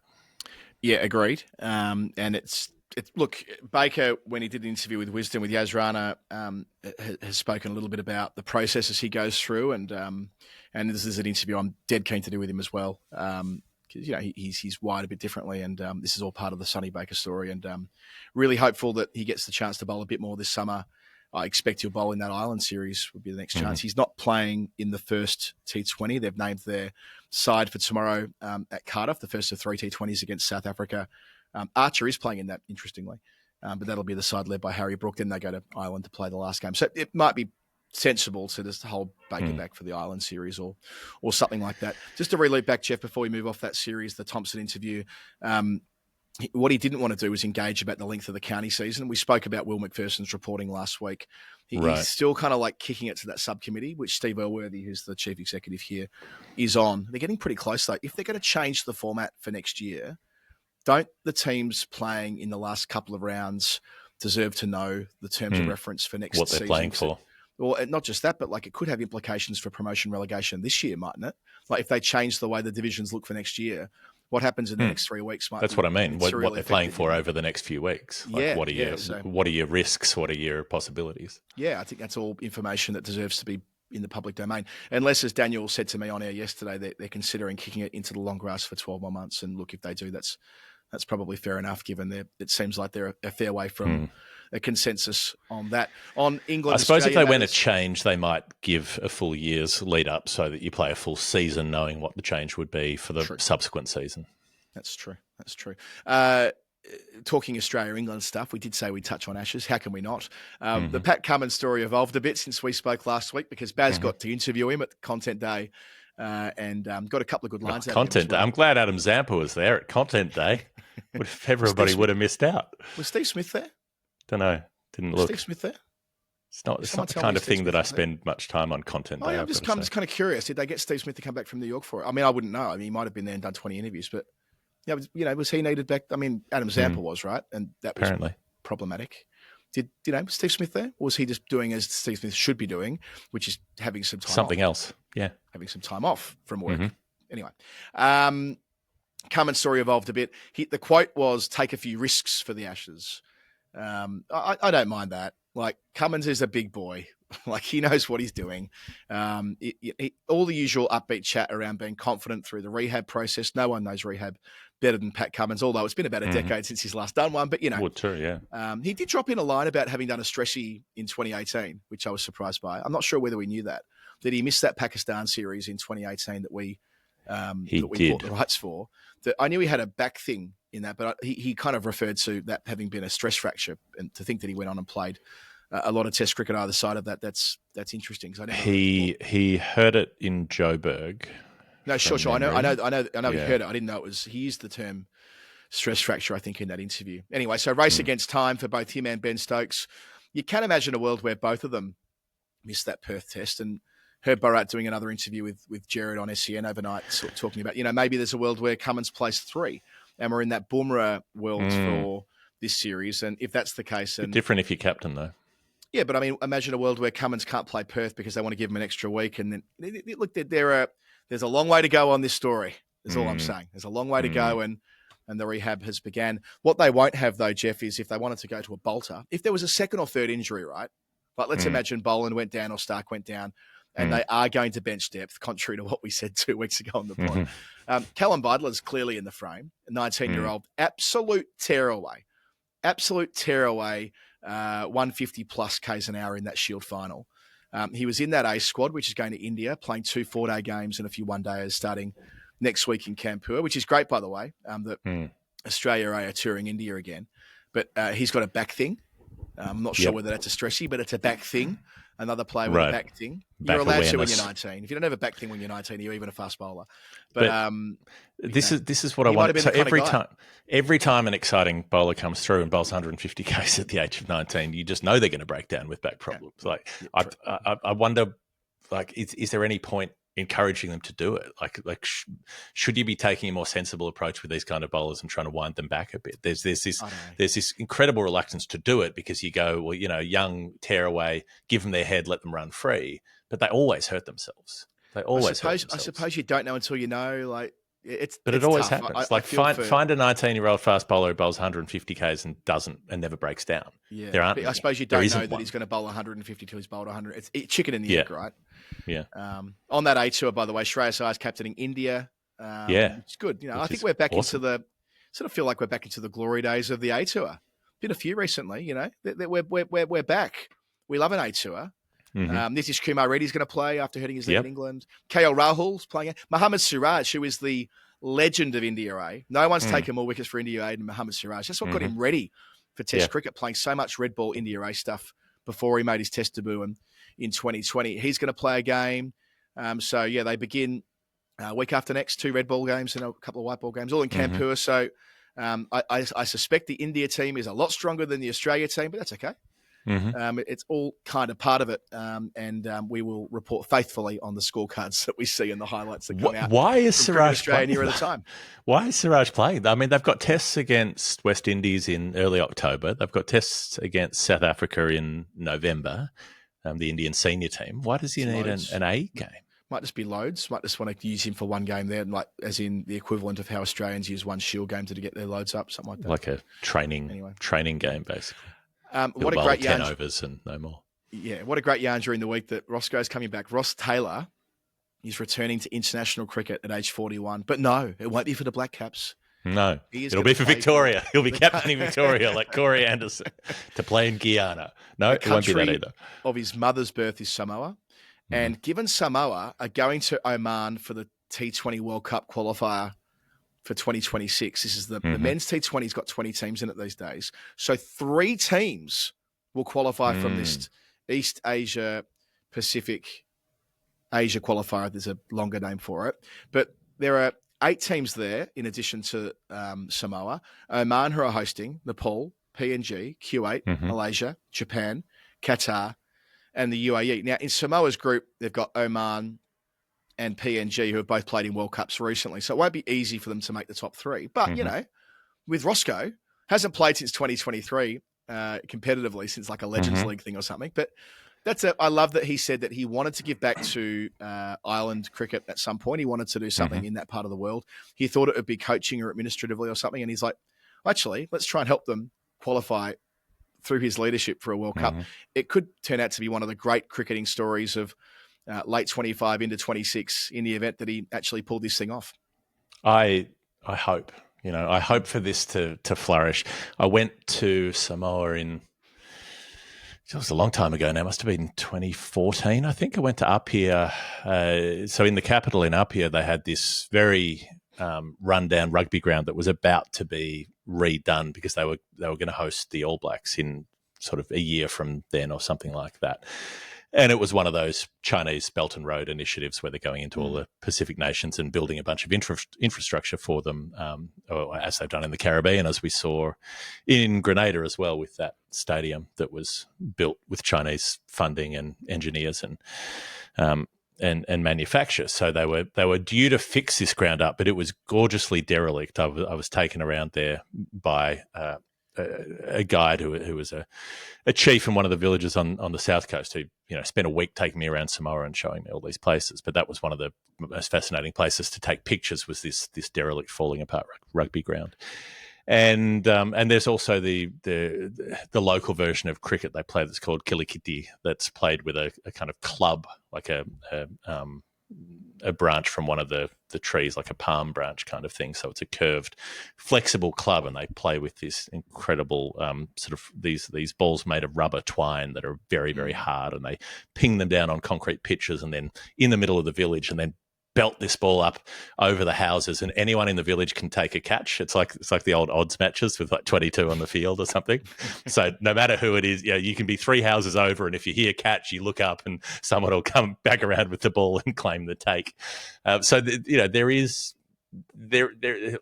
Yeah, agreed. And it's look, Baker, when he did the interview with Wisdom with Yas Rana, has spoken a little bit about the processes he goes through, and this is an interview I'm dead keen to do with him as well. Because he's wired a bit differently, and this is all part of the Sonny Baker story, and really hopeful that he gets the chance to bowl a bit more this summer. I expect he'll bowl in that Island series would be the next chance. He's not playing in the first T20. They've named their side for tomorrow at Cardiff, the first of 3 T20s against South Africa. Archer is playing in that, interestingly, but that'll be the side led by Harry Brook. Then they go to Ireland to play the last game. So it might be sensible to just hold Baker back for the Island series or something like that. Just to reloop back, Jeff, before we move off that series, the Thompson interview, what he didn't want to do was engage about the length of the county season. We spoke about Will McPherson's reporting last week. He's still kind of like kicking it to that subcommittee, which Steve Elworthy, who's the chief executive here, is on. They're getting pretty close, though. If they're going to change the format for next year, don't the teams playing in the last couple of rounds deserve to know the terms of reference for next season? What they're playing for. Well, not just that, but like it could have implications for promotion relegation this year, mightn't it? Like if they change the way the divisions look for next year, what happens in the next 3 weeks? That's what I mean. What they're playing for over the next few weeks. Like what are your risks? What are your possibilities? Yeah, I think that's all information that deserves to be in the public domain. Unless, as Daniel said to me on air yesterday, they're considering kicking it into the long grass for 12 more months. And look, if they do, that's probably fair enough, given it seems like they're a fair way from a consensus on that. On England, I suppose if they went to change, they might give a full year's lead up so that you play a full season knowing what the change would be for the subsequent season. That's true. Talking Australia-England stuff, we did say we'd touch on Ashes. How can we not? The Pat Cummins story evolved a bit since we spoke last week because Baz got to interview him at Content Day and got a couple of good lines out Content of him. Day. I'm glad Adam Zampa was there at Content Day. Everybody would have missed out. Was Steve Smith there? Don't know. Didn't look. Steve Smith there? It's not Someone the tell kind me of thing Steve that Smith I was there? spend much time on content day. I'm just kind of curious. Did they get Steve Smith to come back from New York for it? I mean, I wouldn't know. I mean, he might have been there and done 20 interviews, but was he needed back? I mean, Adam Zampa was, right? And that was apparently problematic. Did was Steve Smith there? Or was he just doing as Steve Smith should be doing, which is having some time something off? Else. Yeah. Having some time off from work. Mhm. Anyway, Cummins' story evolved a bit. The quote was, take a few risks for the Ashes. I don't mind that. Like, Cummins is a big boy. Like, he knows what he's doing. All the usual upbeat chat around being confident through the rehab process. No one knows rehab better than Pat Cummins, although it's been about a decade since he's last done one. But, Would too, yeah. he did drop in a line about having done a stressy in 2018, which I was surprised by. I'm not sure whether we knew that he missed that Pakistan series in 2018 that we bought the rights for. That I knew he had a back thing in that, but he kind of referred to that having been a stress fracture, and to think that he went on and played a lot of Test cricket either side of that. That's interesting. He heard it in Joburg. No, sure. I know. Yeah. He heard it. I didn't know it was. He used the term stress fracture, I think, in that interview. Anyway, so race against time for both him and Ben Stokes. You can imagine a world where both of them missed that Perth Test, and heard Bharat doing another interview with Jared on SEN overnight, sort of talking about, maybe there's a world where Cummins plays 3 and we're in that Bumrah world for this series. And if that's the case... different if you're captain, though. Yeah, but I mean, imagine a world where Cummins can't play Perth because they want to give him an extra week. And then, look, there's a long way to go on this story, is all I'm saying. There's a long way to go, and the rehab has began. What they won't have, though, Jeff, is if they wanted to go to a bolter, if there was a second or third injury, right? Like, let's imagine Boland went down or Stark went down, and they are going to bench depth, contrary to what we said 2 weeks ago on the pod. Callum Vidler's clearly in the frame, a 19-year-old, absolute tearaway, 150 plus Ks an hour in that Shield final. He was in that A squad, which is going to India, playing 2 4-day games and a few one-dayers starting next week in Kanpur, which is great, by the way, that Australia are touring India again. But he's got a back thing. I'm not sure whether that's a stressy, but it's a back thing. Another player with a back thing. You're allowed to when you're 19. If you don't have a back thing when you're 19, you're even a fast bowler. But this is what I want. So every time an exciting bowler comes through and bowls 150 Ks at the age of 19, you just know they're going to break down with back problems. I wonder, is there any point encouraging them to do it? Should you be taking a more sensible approach with these kind of bowlers and trying to wind them back a bit? There's this incredible reluctance to do it because you go, well, young, tear away, give them their head, let them run free, but they always hurt themselves. I suppose you don't know until you know. It always tough. happens. Find a 19-year-old fast bowler who bowls 150 Ks and never breaks down. Yeah, there aren't. I suppose you don't know that he's going to bowl 150 till he's bowled 100. It's chicken and the egg, right? Yeah. On that A tour, by the way, Shreyas Iyer's captaining India. It's good. I think we're back into the sort of feel like we're back into the glory days of the A tour. Been a few recently. We're back. We love an A tour. Nitish Kumar Reddy's going to play after hurting his leg in England. KL Rahul's playing. Mohammad Siraj, who is the legend of India A. No one's taken more wickets for India A than Mohammad Siraj. That's what got him ready for Test cricket, playing so much red ball India A stuff before he made his Test debut in 2020. He's going to play a game. They begin week after next, 2 red ball games and a couple of white ball games, all in Kanpur. So I suspect the India team is a lot stronger than the Australia team, but that's okay. It's all kind of part of it, and we will report faithfully on the scorecards that we see and the highlights that come out. Why is Siraj playing? Near at a time. Why is Siraj playing? I mean, they've got tests against West Indies in early October. They've got tests against South Africa in November, the Indian senior team. Why does he need an A game? Might just be loads. Might just want to use him for one game there, as in the equivalent of how Australians use one Shield game to get their loads up, something like that. Like a training game, basically. What a great yarn. 10 overs and no more. Yeah, what a great yarn during the week that Roscoe's coming back. Ross Taylor is returning to international cricket at age 41. But no, it won't be for the Black Caps. No, it'll be for Victoria. He'll be captaining Victoria like Corey Anderson to play in Guyana. No, it won't be that either. Of his mother's birth is Samoa. And given Samoa are going to Oman for the T20 World Cup qualifier for 2026. This is the men's T20's got 20 teams in it these days. So 3 teams will qualify from this East Asia Pacific Asia qualifier. There's a longer name for it. But there are 8 teams there in addition to Samoa. Oman, who are hosting, Nepal, PNG, Kuwait, Malaysia, Japan, Qatar, and the UAE. Now, in Samoa's group, they've got Oman and PNG, who have both played in World Cups recently. So it won't be easy for them to make the top three. But, with Roscoe, hasn't played since 2023 competitively, since like a Legends League thing or something. But I love that he said that he wanted to give back to island cricket at some point. He wanted to do something in that part of the world. He thought it would be coaching or administratively or something. And he's like, actually, let's try and help them qualify through his leadership for a World Cup. It could turn out to be one of the great cricketing stories of late 25 into 26 in the event that he actually pulled this thing off. I hope, I hope for this to flourish. I went to Samoa it was a long time ago now. It must have been 2014, I think. I went to Apia. So in the capital in Apia, they had this very rundown rugby ground that was about to be redone because they were going to host the All Blacks in sort of a year from then or something like that. And it was one of those Chinese Belt and Road initiatives where they're going into all the Pacific nations and building a bunch of infrastructure for them, or as they've done in the Caribbean, as we saw in Grenada as well, with that stadium that was built with Chinese funding and engineers and manufacture. So they were due to fix this ground up, but it was gorgeously derelict. I was taken around there by a guide who was a chief in one of the villages on the south coast who spent a week taking me around Samoa and showing me all these places. But that was one of the most fascinating places to take pictures, was this derelict, falling apart rugby ground. And there's also the local version of cricket they play that's called kilikiti, that's played with a kind of club, like a branch from one of the trees, like a palm branch kind of thing. So it's a curved, flexible club, and they play with this incredible sort of these balls made of rubber twine that are very, very hard, and they ping them down on concrete pitches and then in the middle of the village, and then belt this ball up over the houses, and anyone in the village can take a catch. It's like the old odds matches with like 22 on the field or something. So no matter who it is, you can be 3 houses over, and if you hear catch, you look up and someone will come back around with the ball and claim the take. There is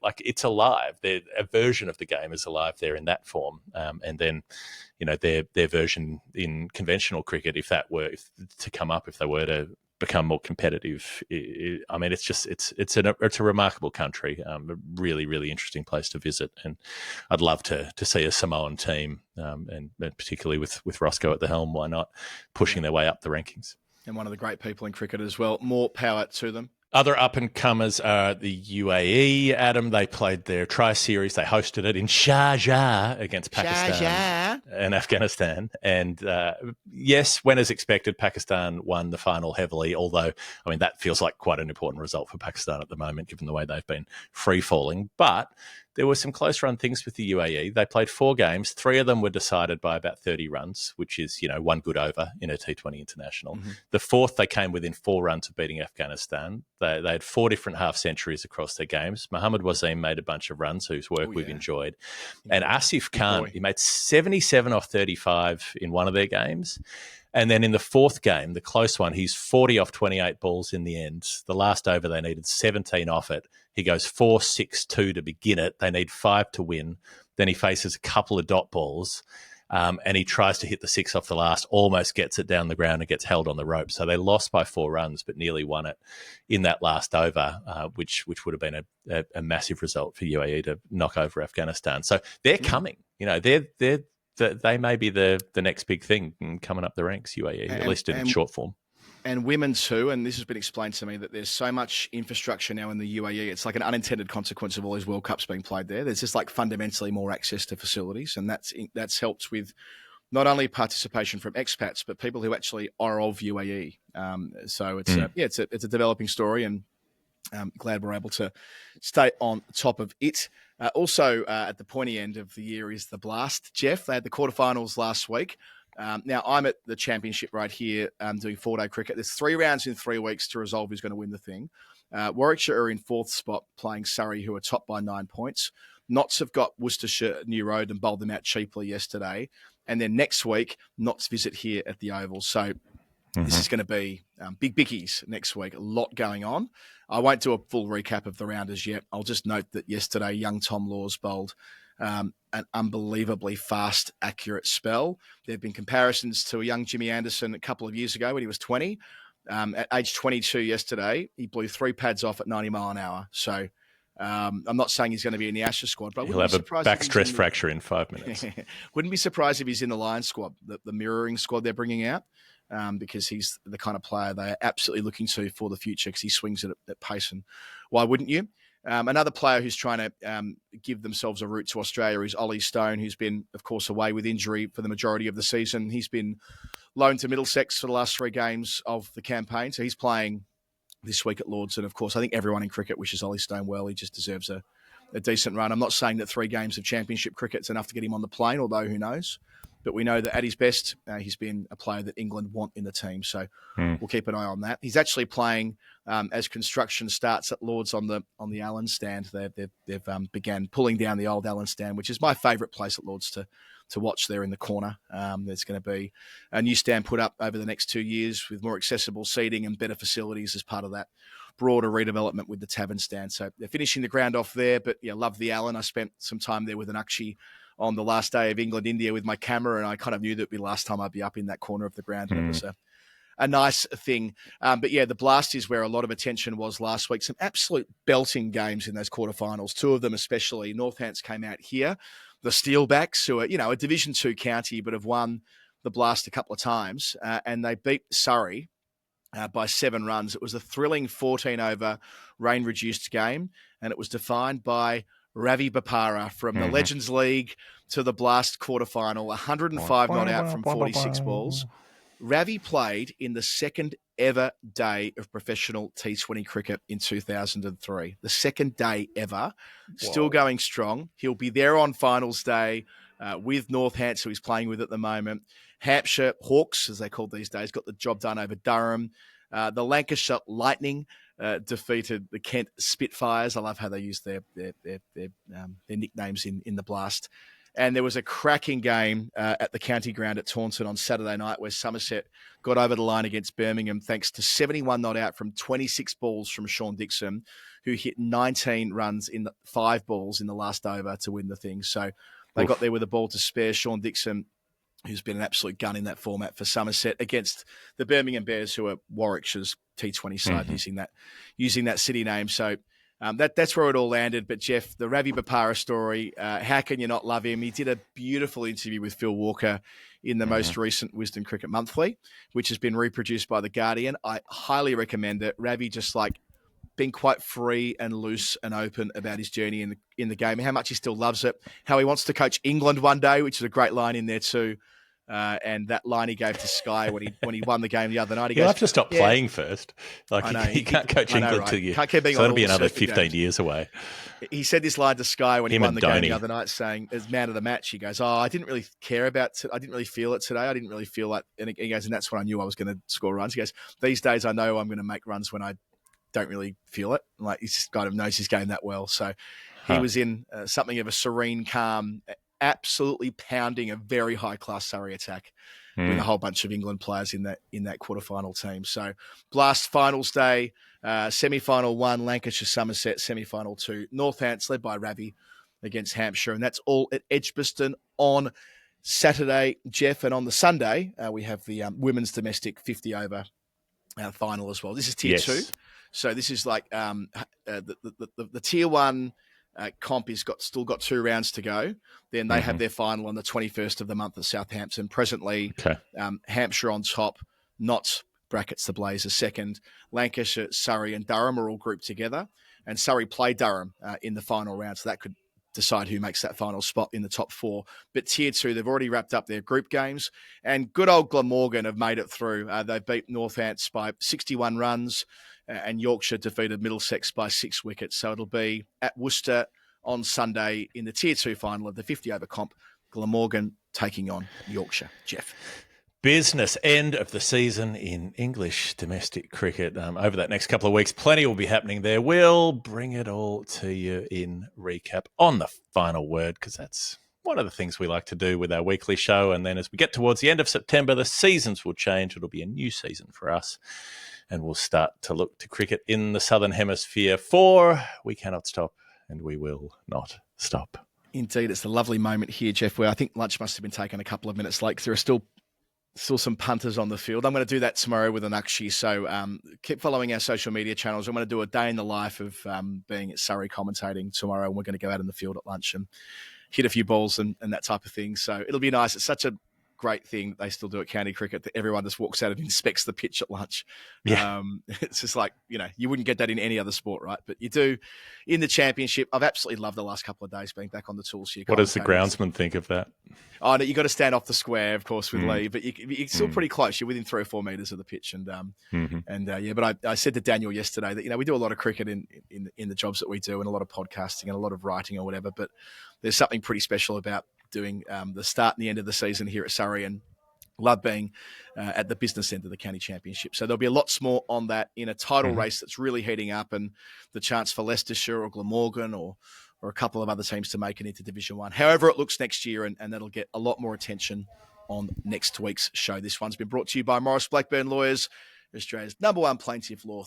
like, it's alive. A version of the game is alive there in that form, and then their version in conventional cricket, if they were to become more competitive. It's a remarkable country, a really, really interesting place to visit, and I'd love to see a Samoan team, and particularly with Roscoe at the helm, why not, pushing their way up the rankings. And one of the great people in cricket as well. More power to them. Other up-and-comers are the UAE, Adam. They played their tri-series. They hosted it in Sharjah against Pakistan and Afghanistan. And yes, when as expected, Pakistan won the final heavily, although, that feels like quite an important result for Pakistan at the moment, given the way they've been free-falling. But there were some close-run things with the UAE. They played 4 games. 3 of them were decided by about 30 runs, which is, one good over in a T20 international. The 4th, they came within 4 runs of beating Afghanistan. They had 4 different half-centuries across their games. Mohammad Wasim made a bunch of runs, whose work we've enjoyed. And Asif Khan, he made 77 off 35 in one of their games. And then in the 4th game, the close one, he's 40 off 28 balls in the end. The last over, they needed 17 off it. He goes 4-6-2 to begin it. They need 5 to win. Then he faces a couple of dot balls, and he tries to hit the 6 off the last, almost gets it down the ground and gets held on the rope. So they lost by 4 runs, but nearly won it in that last over, which would have been a massive result for UAE to knock over Afghanistan. So they're coming. They may be the next big thing coming up the ranks, UAE, at least in short form. And women too, and this has been explained to me, that there's so much infrastructure now in the UAE. It's like an unintended consequence of all these World Cups being played there. There's just like fundamentally more access to facilities, and that's helped with not only participation from expats, but people who actually are of UAE. So it's a developing story, and I'm glad we're able to stay on top of it. Also, at the pointy end of the year is the Blast. Jeff, they had the quarterfinals last week. Now, I'm at the championship right here doing 4-day cricket. There's 3 rounds in 3 weeks to resolve who's going to win the thing. Warwickshire are in 4th spot playing Surrey, who are top by 9 points. Notts have got Worcestershire New Road and bowled them out cheaply yesterday. And then next week, Notts visit here at the Oval. So this is going to be big bickies next week. A lot going on. I won't do a full recap of the round as yet. I'll just note that yesterday, young Tom Laws bowled an unbelievably fast, accurate spell. There have been comparisons to a young Jimmy Anderson a couple of years ago when he was 20. At age 22 yesterday, he blew 3 pads off at 90 mile an hour. So I'm not saying he's going to be in the Ashes squad, but I He'll wouldn't have be a surprised back if he's stress in fracture in 5 minutes. Wouldn't be surprised if he's in the Lions squad, the mirroring squad they're bringing out, because he's the kind of player they are absolutely looking to for the future because he swings it at pace. And why wouldn't you? Another player who's trying to give themselves a route to Australia is Olly Stone, who's been, of course, away with injury for the majority of the season. He's been loaned to Middlesex for the last 3 games of the campaign, so he's playing this week at Lords. And, of course, I think everyone in cricket wishes Olly Stone well. He just deserves a decent run. I'm not saying that 3 games of championship cricket's enough to get him on the plane, although who knows. But we know that at his best, he's been a player that England want in the team. So we'll keep an eye on that. He's actually playing as construction starts at Lords on the Allen stand. They've began pulling down the old Allen stand, which is my favourite place at Lords to watch there in the corner. There's going to be a new stand put up over the next 2 years with more accessible seating and better facilities as part of that broader redevelopment with the tavern stand. So they're finishing the ground off there, but yeah, love the Allen. I spent some time there with an Akshi on the last day of England-India with my camera, and I kind of knew that would be the last time I'd be up in that corner of the ground. And it was a nice thing. But yeah, the Blast is where a lot of attention was last week. Some absolute belting games in those quarterfinals, 2 of them especially. Northants came out here. The Steelbacks, who are, a Division 2 county, but have won the Blast a couple of times, and they beat Surrey by 7 runs. It was a thrilling 14-over rain-reduced game, and it was defined by Ravi Bopara from the Legends League to the Blast quarterfinal, 105 not out from 46 balls. Ravi played in the second ever day of professional T20 cricket in 2003. The second day ever. Still going strong. He'll be there on finals day with Northants, who he's playing with at the moment. Hampshire Hawks, as they call these days, got the job done over Durham. The Lancashire Lightning defeated the Kent Spitfires. I love how they use their nicknames in the Blast. And there was a cracking game at the county ground at Taunton on Saturday night where Somerset got over the line against Birmingham thanks to 71 not out from 26 balls from Sean Dixon, who hit 19 runs in 5 balls in the last over to win the thing. So they got there with a ball to spare. Sean Dixon, who's been an absolute gun in that format for Somerset, against the Birmingham Bears, who are Warwickshire's T20 side, using that city name. So that's where it all landed. But Jeff, the Ravi Bopara story, how can you not love him? He did a beautiful interview with Phil Walker in the most recent Wisdom Cricket Monthly, which has been reproduced by The Guardian. I highly recommend it. Ravi just been quite free and loose and open about his journey in the game, how much he still loves it, how he wants to coach England one day, which is a great line in there too. And that line he gave to Sky when he won the game the other night. You'll have to stop playing first. He can't coach England till you. Can't keep being so on that'll be another 15 games. Years away. He said this line to Sky when he won the Dhoni. game the other night, saying, as man of the match, he goes, I didn't really care about it. I didn't really feel it today. I didn't really feel like, and he goes, and that's when I knew I was going to score runs. He goes, these days I know I'm going to make runs when I don't really feel it. He just kind of knows his game that well. So he was in something of a serene, calm, absolutely pounding a very high-class Surrey attack with a whole bunch of England players in that quarterfinal team. So Blast finals day, semi-final 1, Lancashire Somerset, semi-final 2, Northants led by Ravi against Hampshire. And that's all at Edgbaston on Saturday, Jeff. And on the Sunday, we have the women's domestic 50-over final as well. This is Tier 2. So this is the Tier 1 comp has still got 2 rounds to go. Then they have their final on the 21st of the month at Southampton. Presently, Hampshire on top, Notts brackets the Blazers second. Lancashire, Surrey and Durham are all grouped together. And Surrey play Durham in the final round, so that could decide who makes that final spot in the top 4. But Tier 2, they've already wrapped up their group games. And good old Glamorgan have made it through. They beat Northants by 61 runs. And Yorkshire defeated Middlesex by 6 wickets. So it'll be at Worcester on Sunday in the Tier 2 final of the 50-over comp, Glamorgan taking on Yorkshire. Jeff. Business end of the season in English domestic cricket. Over that next couple of weeks, plenty will be happening there. We'll bring it all to you in recap on the final word, because that's one of the things we like to do with our weekly show. And then as we get towards the end of September, the seasons will change. It'll be a new season for us. And we'll start to look to cricket in the Southern Hemisphere for We Cannot Stop and We Will Not Stop. Indeed, it's a lovely moment here, Jeff, where I think lunch must have been taken a couple of minutes late because there are still some punters on the field. I'm going to do that tomorrow with an Akshi. So keep following our social media channels. I'm going to do a day in the life of being at Surrey commentating tomorrow. And we're going to go out in the field at lunch and hit a few balls and that type of thing. So it'll be nice. It's such a great thing they still do at county cricket that everyone just walks out and inspects the pitch at lunch. Yeah. It's just like, you wouldn't get that in any other sport, right? But you do in the championship. I've absolutely loved the last couple of days being back on the tools here. What does the groundsman think of that? Oh, no, you got to stand off the square, of course, with Lee, but you're still pretty close. You're within 3 or 4 meters of the pitch. And but I said to Daniel yesterday that, we do a lot of cricket in the jobs that we do and a lot of podcasting and a lot of writing or whatever, but there's something pretty special about doing the start and the end of the season here at Surrey, and love being at the business end of the county championship. So there'll be lots more on that in a title race that's really heating up, and the chance for Leicestershire or Glamorgan or a couple of other teams to make it into Division 1. However it looks next year, and that'll get a lot more attention on next week's show. This one's been brought to you by Maurice Blackburn Lawyers, Australia's #1 plaintiff law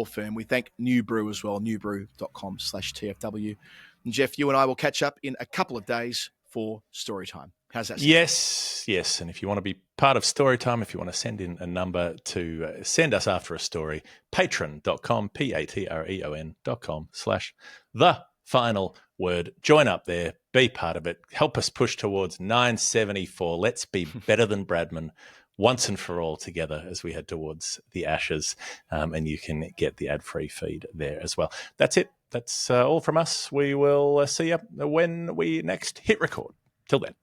firm. We thank New Brew as well, newbrew.com/TFW. And Jeff, you and I will catch up in a couple of days for Storytime. How's that sound? Yes. And if you want to be part of Storytime, if you want to send in a number to send us after a story, patreon.com, patreon.com/the final word. Join up there, be part of it. Help us push towards 974. Let's be better than Bradman once and for all together as we head towards the Ashes. And you can get the ad-free feed there as well. That's it. That's all from us. We will see you when we next hit record. Till then.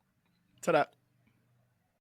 Ta-da.